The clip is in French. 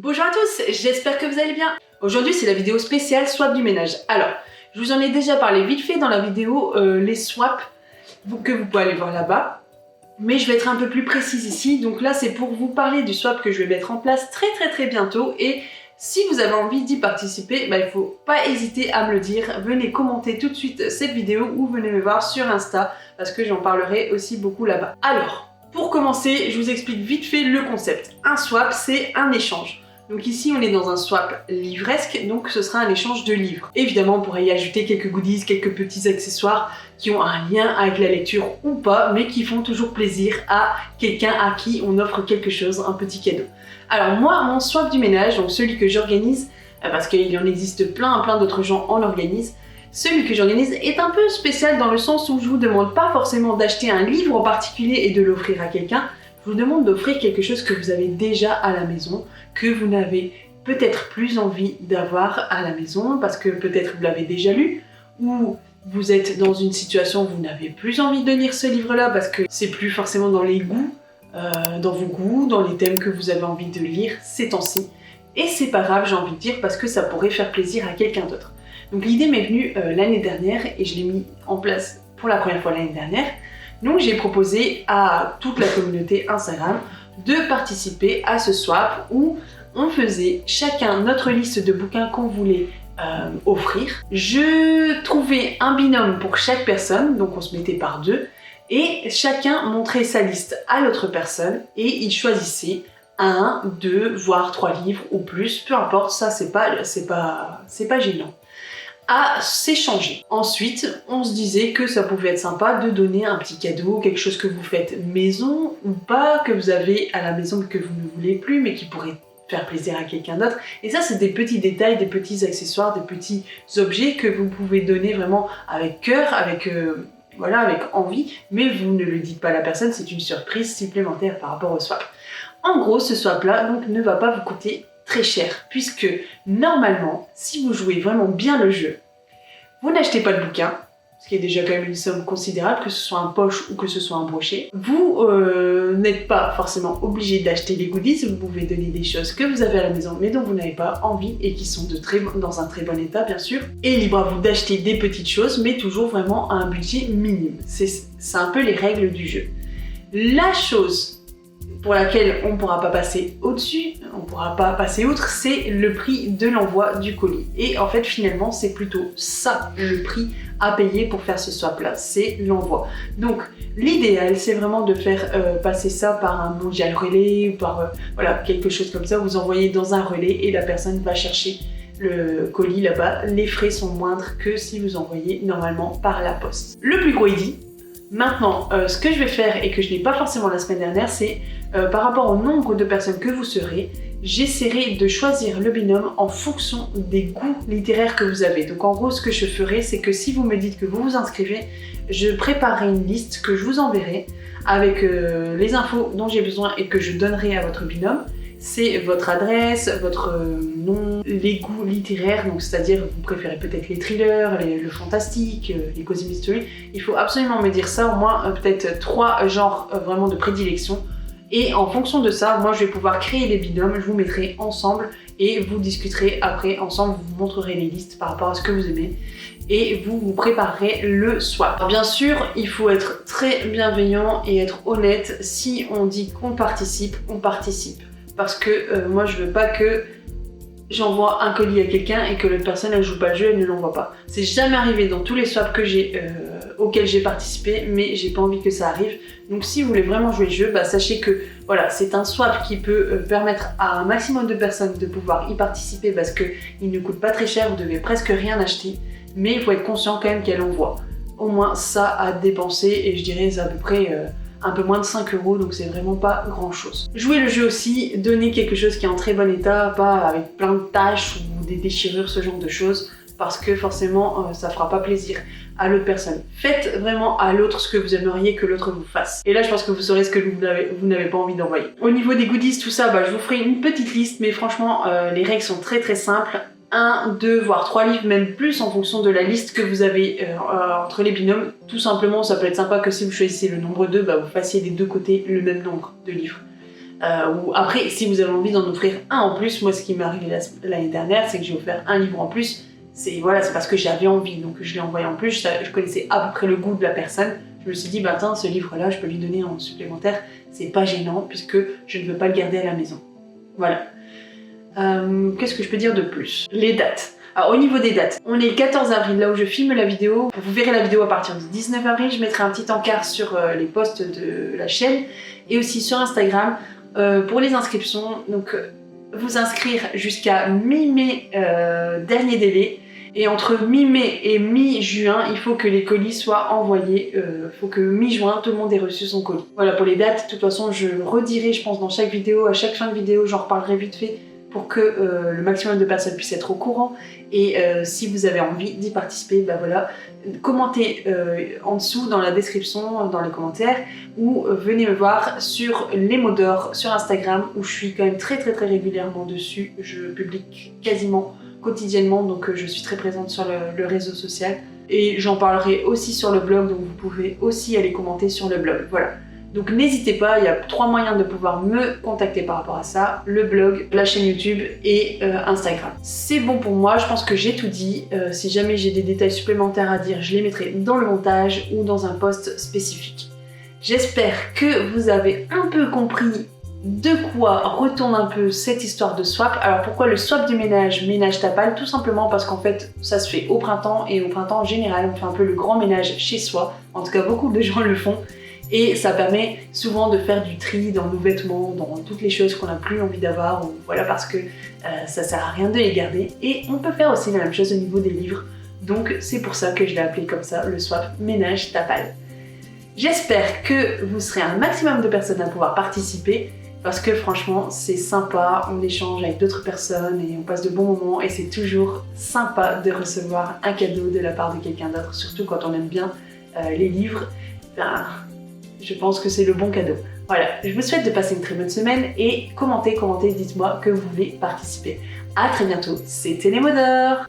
Bonjour à tous, j'espère que vous allez bien. Aujourd'hui c'est la vidéo spéciale swap du ménage. Alors, je vous en ai déjà parlé vite fait dans la vidéo les swaps que vous pouvez aller voir là-bas. Mais je vais être un peu plus précise ici. Donc là c'est pour vous parler du swap que je vais mettre en place très bientôt. Et si vous avez envie d'y participer, il ne faut pas hésiter à me le dire. Venez commenter tout de suite cette vidéo ou venez me voir sur Insta parce que j'en parlerai aussi beaucoup là-bas. Alors, pour commencer, je vous explique vite fait le concept. Un swap, c'est un échange. Donc ici, on est dans un swap livresque, donc ce sera un échange de livres. Évidemment, on pourrait y ajouter quelques goodies, quelques petits accessoires qui ont un lien avec la lecture ou pas, mais qui font toujours plaisir à quelqu'un à qui on offre quelque chose, un petit cadeau. Alors moi, mon swap du ménage, donc celui que j'organise, parce qu'il y en existe plein d'autres gens en organisent, celui que j'organise est un peu spécial dans le sens où je vous demande pas forcément d'acheter un livre en particulier et de l'offrir à quelqu'un, je vous demande d'offrir quelque chose que vous avez déjà à la maison, que vous n'avez peut-être plus envie d'avoir à la maison parce que peut-être vous l'avez déjà lu, ou vous êtes dans une situation où vous n'avez plus envie de lire ce livre-là parce que c'est plus forcément dans les goûts, dans vos goûts, dans les thèmes que vous avez envie de lire ces temps-ci. Et c'est pas grave, j'ai envie de dire, parce que ça pourrait faire plaisir à quelqu'un d'autre. Donc l'idée m'est venue l'année dernière et je l'ai mis en place pour la première fois l'année dernière. Donc j'ai proposé à toute la communauté Instagram de participer à ce swap où on faisait chacun notre liste de bouquins qu'on voulait offrir. Je trouvais un binôme pour chaque personne, donc on se mettait par deux, et chacun montrait sa liste à l'autre personne et il choisissait 1, 2, voire 3 livres ou plus, peu importe, ça c'est pas gênant, à s'échanger. Ensuite, on se disait que ça pouvait être sympa de donner un petit cadeau, quelque chose que vous faites maison ou pas, que vous avez à la maison que vous ne voulez plus, mais qui pourrait faire plaisir à quelqu'un d'autre. Et ça, c'est des petits détails, des petits accessoires, des petits objets que vous pouvez donner vraiment avec cœur, avec envie, mais vous ne le dites pas à la personne, c'est une surprise supplémentaire par rapport au swap. En gros, ce swap-là donc ne va pas vous coûter très cher, puisque normalement, si vous jouez vraiment bien le jeu, vous n'achetez pas le bouquin, ce qui est déjà quand même une somme considérable, que ce soit un poche ou que ce soit un brochet. Vous n'êtes pas forcément obligé d'acheter les goodies, vous pouvez donner des choses que vous avez à la maison, mais dont vous n'avez pas envie et qui sont dans un très bon état, bien sûr. Et libre à vous d'acheter des petites choses, mais toujours vraiment à un budget minime. C'est un peu les règles du jeu. La chose pour laquelle on ne pourra pas passer au-dessus, on ne pourra pas passer outre, c'est le prix de l'envoi du colis. Et en fait, finalement, c'est plutôt ça, le prix à payer pour faire ce swap-là, c'est l'envoi. Donc, l'idéal, c'est vraiment de faire passer ça par un mondial relais, ou par quelque chose comme ça. Vous envoyez dans un relais et la personne va chercher le colis là-bas. Les frais sont moindres que si vous envoyez normalement par la poste. Le plus gros est dit. Maintenant, ce que je vais faire et que je n'ai pas forcément la semaine dernière, c'est par rapport au nombre de personnes que vous serez, j'essaierai de choisir le binôme en fonction des goûts littéraires que vous avez. Donc en gros, ce que je ferai, c'est que si vous me dites que vous vous inscrivez, je préparerai une liste que je vous enverrai avec les infos dont j'ai besoin et que je donnerai à votre binôme. C'est votre adresse, votre nom, les goûts littéraires, donc c'est-à-dire vous préférez peut-être les thrillers, le fantastique, les cozy mystery. Il faut absolument me dire ça, au moins peut-être 3 genres vraiment de prédilection. Et en fonction de ça, moi je vais pouvoir créer les binômes, je vous mettrai ensemble et vous discuterez après ensemble, vous montrerez les listes par rapport à ce que vous aimez et vous préparerez le swap. Alors bien sûr, il faut être très bienveillant et être honnête. Si on dit qu'on participe, on participe. Parce que moi je veux pas que j'envoie un colis à quelqu'un et que l'autre personne elle joue pas le jeu, elle ne l'envoie pas. C'est jamais arrivé dans tous les swaps que auxquels j'ai participé, mais j'ai pas envie que ça arrive. Donc si vous voulez vraiment jouer le jeu, sachez que voilà, c'est un swap qui peut permettre à un maximum de personnes de pouvoir y participer parce qu'il ne coûte pas très cher, vous devez presque rien acheter, mais il faut être conscient quand même qu'elle envoie. Au moins ça à dépenser et je dirais c'est à peu près un peu moins de 5 €, donc c'est vraiment pas grand chose. Jouez le jeu aussi, donnez quelque chose qui est en très bon état, pas avec plein de taches ou des déchirures, ce genre de choses, parce que forcément ça fera pas plaisir à l'autre personne. Faites vraiment à l'autre ce que vous aimeriez que l'autre vous fasse. Et là je pense que vous saurez ce que vous n'avez pas envie d'envoyer. Au niveau des goodies, tout ça, je vous ferai une petite liste, mais franchement les règles sont très simples. 1, 2, voire 3 livres, même plus en fonction de la liste que vous avez entre les binômes. Tout simplement, ça peut être sympa que si vous choisissez le nombre 2, vous fassiez des deux côtés le même nombre de livres. Ou après, si vous avez envie d'en offrir un en plus, moi ce qui m'est arrivé l'année dernière, c'est que j'ai offert un livre en plus. C'est parce que j'avais envie, donc je l'ai envoyé en plus. Je connaissais à peu près le goût de la personne. Je me suis dit, bah tiens, ce livre-là, je peux lui donner en supplémentaire. C'est pas gênant puisque je ne veux pas le garder à la maison. Voilà. Qu'est-ce que je peux dire de plus? Les dates. Alors au niveau des dates, on est le 14 avril, là où je filme la vidéo. Vous verrez la vidéo à partir du 19 avril. Je mettrai un petit encart sur les posts de la chaîne et aussi sur Instagram pour les inscriptions. Donc vous inscrire jusqu'à mi-mai, dernier délai. Et entre mi-mai et mi-juin, il faut que les colis soient envoyés. Il faut que mi-juin, tout le monde ait reçu son colis. Voilà pour les dates. De toute façon, je redirai, je pense, dans chaque vidéo, à chaque fin de vidéo, j'en reparlerai vite fait pour que le maximum de personnes puissent être au courant. Et si vous avez envie d'y participer, bah voilà, commentez en dessous dans la description, dans les commentaires, ou venez me voir sur les mots d'or sur Instagram, où je suis quand même très régulièrement dessus. Je publie quasiment quotidiennement, donc je suis très présente sur le réseau social. Et j'en parlerai aussi sur le blog, donc vous pouvez aussi aller commenter sur le blog. Voilà. Donc n'hésitez pas, il y a 3 moyens de pouvoir me contacter par rapport à ça, le blog, la chaîne YouTube et Instagram. C'est bon pour moi, je pense que j'ai tout dit. Si jamais j'ai des détails supplémentaires à dire, je les mettrai dans le montage ou dans un post spécifique. J'espère que vous avez un peu compris de quoi retourne un peu cette histoire de swap. Alors pourquoi le swap du ménage, ménage Tapal? Tout simplement parce qu'en fait ça se fait au printemps, et au printemps en général on fait un peu le grand ménage chez soi. En tout cas beaucoup de gens le font. Et ça permet souvent de faire du tri dans nos vêtements, dans toutes les choses qu'on n'a plus envie d'avoir, ou voilà, parce que ça sert à rien de les garder. Et on peut faire aussi la même chose au niveau des livres. Donc c'est pour ça que je l'ai appelé comme ça, le swap ménage Tapal. J'espère que vous serez un maximum de personnes à pouvoir participer, parce que franchement c'est sympa, on échange avec d'autres personnes et on passe de bons moments, et c'est toujours sympa de recevoir un cadeau de la part de quelqu'un d'autre, surtout quand on aime bien les livres. Enfin, je pense que c'est le bon cadeau. Voilà, je vous souhaite de passer une très bonne semaine et commentez, dites-moi que vous voulez participer. À très bientôt, c'était les mots d'or.